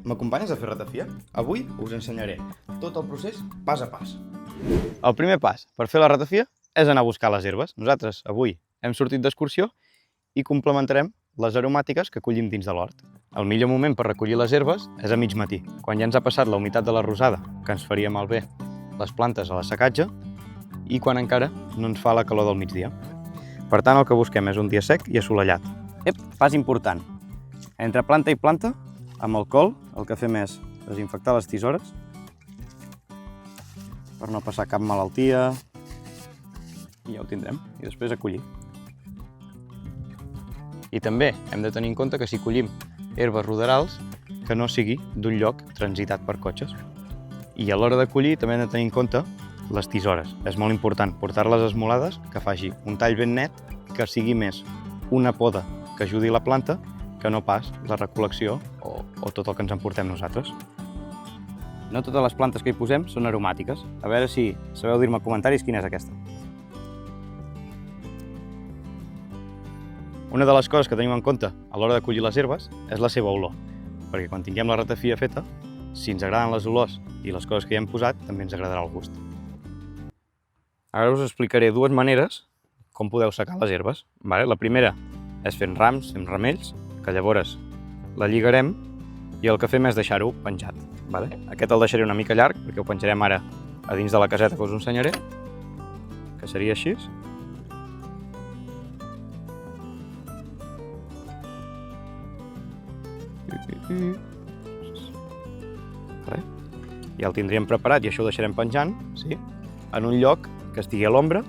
m'acompanyes a fer ratafia? Avui us ensenyaré tot el procés pas a pas. El primer pas per fer la ratafia és anar a buscar les herbes. Nosaltres avui hem sortit d'excursió i complementarem les aromàtiques que collim dins de l'hort. El millor moment per recollir les herbes és a mig matí, quan ja ens ha passat la humitat de la rosada, que ens faria malbé les plantes a l'assecatge, i quan encara no ens fa la calor del migdia. Per tant, el que busquem és un dia sec i assolellat. Pas important. Entre planta i planta, amb alcohol, el que fem és desinfectar les tisores per no passar cap malaltia, i ja ho tindrem, i després a collir. I també hem de tenir en compte que si collim herbes ruderals, que no sigui d'un lloc transitat per cotxes. I a l'hora de collir també hem de tenir en compte les tisores. És molt important portar-les esmolades, que faci un tall ben net, que sigui més una poda que ajudi la planta, que no pas la recol·lecció o tot el que ens emportem nosaltres. No totes les plantes que hi posem són aromàtiques. A veure si sabeu dir-me en comentaris quina és aquesta. Una de les coses que tenim en compte a l'hora de collir les herbes és la seva olor, perquè quan tinguem la ratafia feta, si ens agraden les olors i les coses que hi hem posat, també ens agradarà el gust. Ara us explicaré dues maneres com podeu secar les herbes. La primera és fent rams, fent ramells, que llavors la lligarem i el que fem és deixar-ho penjat. Aquest el deixaré una mica llarg, perquè ho penjarem ara a dins de la caseta que us ensenyaré, que seria així. Ja el tindríem preparat i això ho deixarem penjant en un lloc que estigui a l'ombra,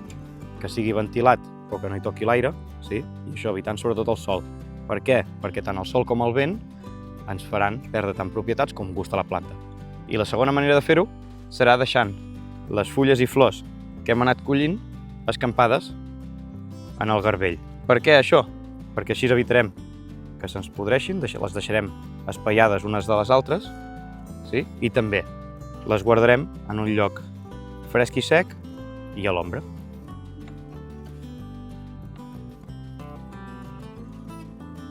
que sigui ventilat però que no hi toqui l'aire, i això evitant sobretot el sol. Per què? Perquè tant el sol com el vent ens faran perdre tant propietats com gust a la planta. I la segona manera de fer-ho serà deixant les fulles i flors que hem anat collint escampades en el garbell. Per què això? Perquè així evitarem que se'ns podreixin, les deixarem espaiades unes de les altres, i també les guardarem en un lloc fresc i sec i a l'ombra.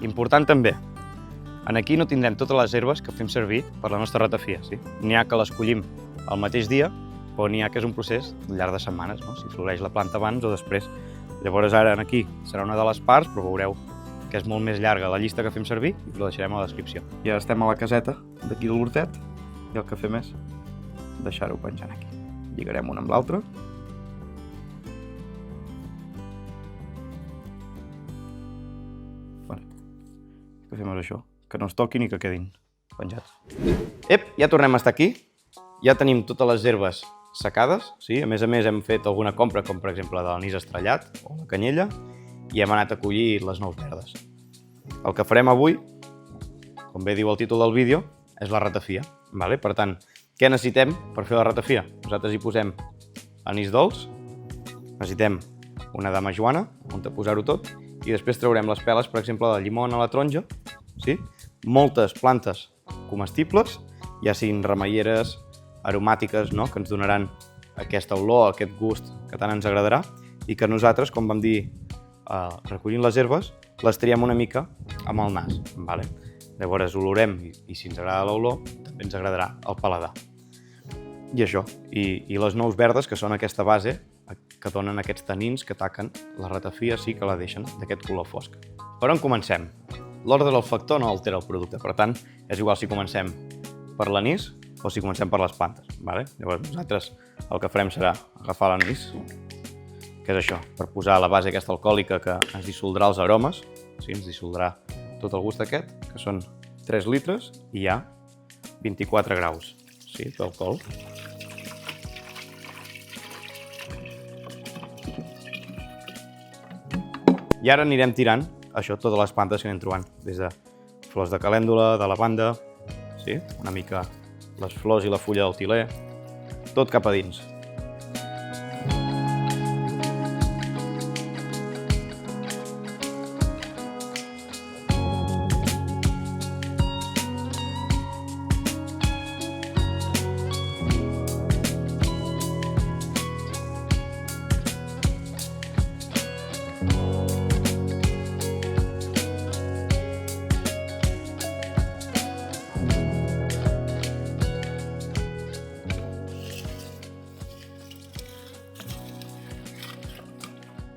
Important també, aquí no tindrem totes les herbes que fem servir per la nostra ratafia. N'hi ha que les collim el mateix dia, però n'hi ha que és un procés al llarg de setmanes, si floreix la planta abans o després. Llavors ara aquí serà una de les parts, però veureu que és molt més llarga la llista que fem servir i la deixarem a la descripció. Ja estem a la caseta d'aquí de l'hortet i el que fem és deixar-ho penjant aquí. Lligarem una amb l'altra. El que fem és això, que no es toquin i que quedin penjats. Ja tornem a estar aquí. Ja tenim totes les herbes secades. A més hem fet alguna compra, com per exemple de l'anís estrellat o la canyella, i hem anat a collir les nous verdes. El que farem avui, com bé diu el títol del vídeo, és la ratafia. Per tant, què necessitem per fer la ratafia? Nosaltres hi posem anís dolç, necessitem una dama joana, on posar-ho tot, i després traurem les peles, per exemple, de llimona a la taronja, moltes plantes comestibles, ja siguin remeieres, aromàtiques, que ens donaran aquesta olor, aquest gust que tant ens agradarà, i que nosaltres, com vam dir, recollint les herbes, les triem una mica amb el nas. Llavors olorem i si ens agrada l'olor, també ens agradarà el paladar. I això, i les nous verdes, que són aquesta base que donen aquests tanins que taquen la ratafia, que la deixen d'aquest color fosc. Per on comencem? L'ordre del factor no altera el producte, per tant, és igual si comencem per l'anís o si comencem per les plantes. Llavors nosaltres el que farem serà agafar l'anís, que és això, per posar la base aquesta alcohòlica que ens dissoldrà els aromes, ens dissoldrà tot el gust aquest, que són 3 litres i hi ha 24 graus d'alcohol. I ara anirem tirant això, totes les plantes que anem trobant, des de flors de calèndula, de lavanda, una mica les flors i la fulla del tiler, tot cap a dins.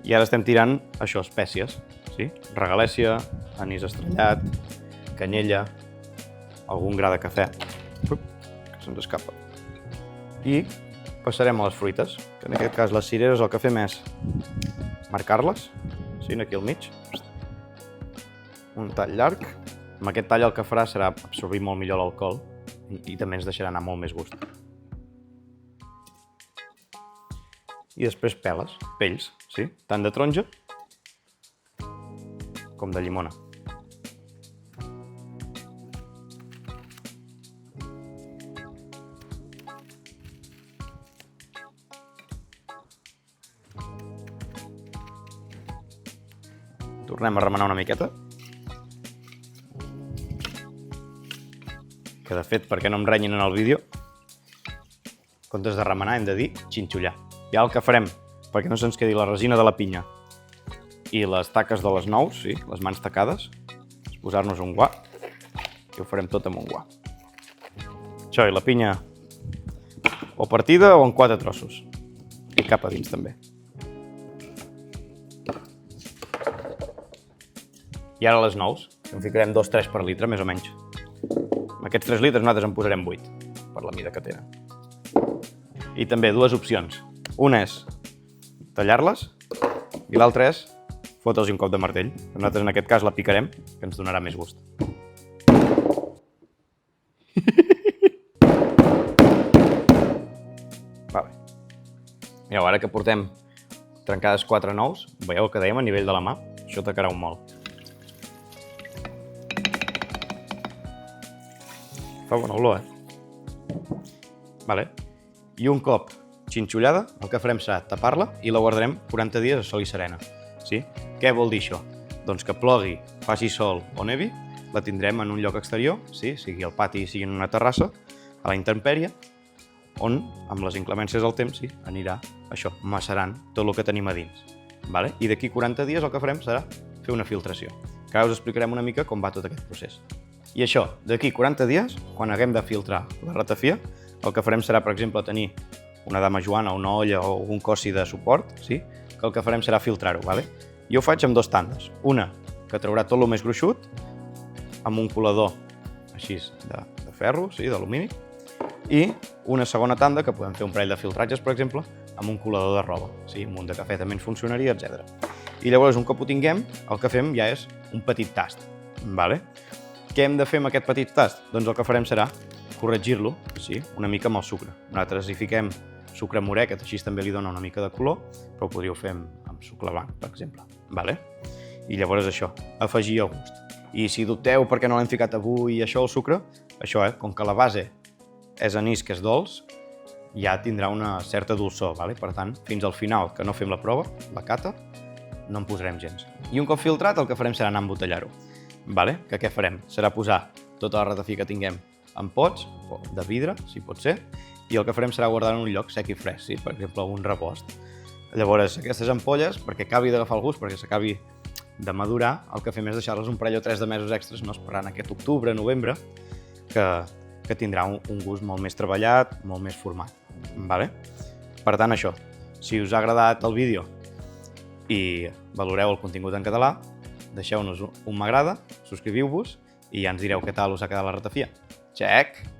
I ara estem tirant això, espècies, sí? Regalèssia, anís estrellat, canyella, algun gra de cafè, que se'ns escapa. I passarem a les fruites, que en aquest cas les cireres el que fem és marcar-les, sí, aquí al mig, un tall llarg. Amb aquest tall el que farà serà absorbir molt millor l'alcohol i també ens deixarà anar molt més gust. I després pells, sí? Tant de taronja com de llimona. Tornem a remenar una miqueta. Que de fet, perquè no em renyin en el vídeo, en comptes de remenar hem de dir xinxollar. I ara el que farem, perquè no se'ns quedi la resina de la pinya i les taques de les nous, sí, les mans tacades, és posar-nos un guà i ho farem tot amb un guà. Això, i la pinya o partida o en 4 trossos. I cap a dins també. I ara les nous, en ficarem 2-3 per litre, més o menys. Amb aquests 3 litres nosaltres en posarem 8, per la mida que tenen. I també 2 opcions. Una és tallar-les i l'altra és fotre'ls un cop de martell. Nosaltres en aquest cas la picarem, que ens donarà més gust. Vale. Mireu, ara que portem trencades 4 nous, veieu el que dèiem a nivell de la mà? Això tacarà un molt. Fa bona olor, Vale. I un cop xinxollada, el que farem serà tapar-la i la guardarem 40 dies a sol i serena. Sí? Què vol dir això? Doncs que plogui, faci sol o nevi, la tindrem en un lloc exterior, sí? Sigui al pati, sigui en una terrassa, a la intempèrie, on, amb les inclemències del temps, sí, anirà això, macerant tot el que tenim a dins. Vale? I d'aquí 40 dies el que farem serà fer una filtració. Que ara us explicarem una mica com va tot aquest procés. I això, d'aquí 40 dies, quan haguem de filtrar la ratafia, el que farem serà, per exemple, tenir una dama joana, una olla o un cossi de suport, sí? Que el que farem serà filtrar-ho, vale? Jo ho faig amb 2 tandes. Una, que traurà tot el més gruixut, amb un colador així de ferro, sí, d'alumini, i una segona tanda, que podem fer un parell de filtratges, per exemple, amb un colador de roba, sí? Un munt de cafè també ens funcionaria, etc. I llavors, un cop ho tinguem, el que fem ja és un petit tast, vale? Què hem de fer amb aquest petit tast? Doncs el que farem serà corregir-lo, sí, una mica amb el sucre. Nosaltres hi fiquem sucre morè, que així també li dona una mica de color, però ho podríeu fer amb sucre blanc, per exemple. Vale? I llavors això, afegir a gust. I si dubteu perquè no l'hem ficat avui això al sucre, això, com que la base és anís, que és dolç, ja tindrà una certa dolçor, vale? Per tant, fins al final, que no fem la prova, la cata, no en posarem gens. I un cop filtrat, el que farem serà anar a embotellar-ho. Vale? Que què farem? Serà posar tota la ratafia que tinguem en pots, o de vidre, si pot ser, i el que farem serà guardar en un lloc sec i fresc, sí? Per exemple, un repost. Llavors, aquestes ampolles, perquè acabi d'agafar el gust, perquè s'acabi de madurar, el que fem és deixar-les un parell o 3 de mesos extras, no esperant aquest octubre, novembre, que tindrà un gust molt més treballat, molt més format. Vale? Per tant, això, si us ha agradat el vídeo i valoreu el contingut en català, deixeu-nos un m'agrada, subscriviu-vos i ja ens direu què tal us ha quedat la ratafia. Check!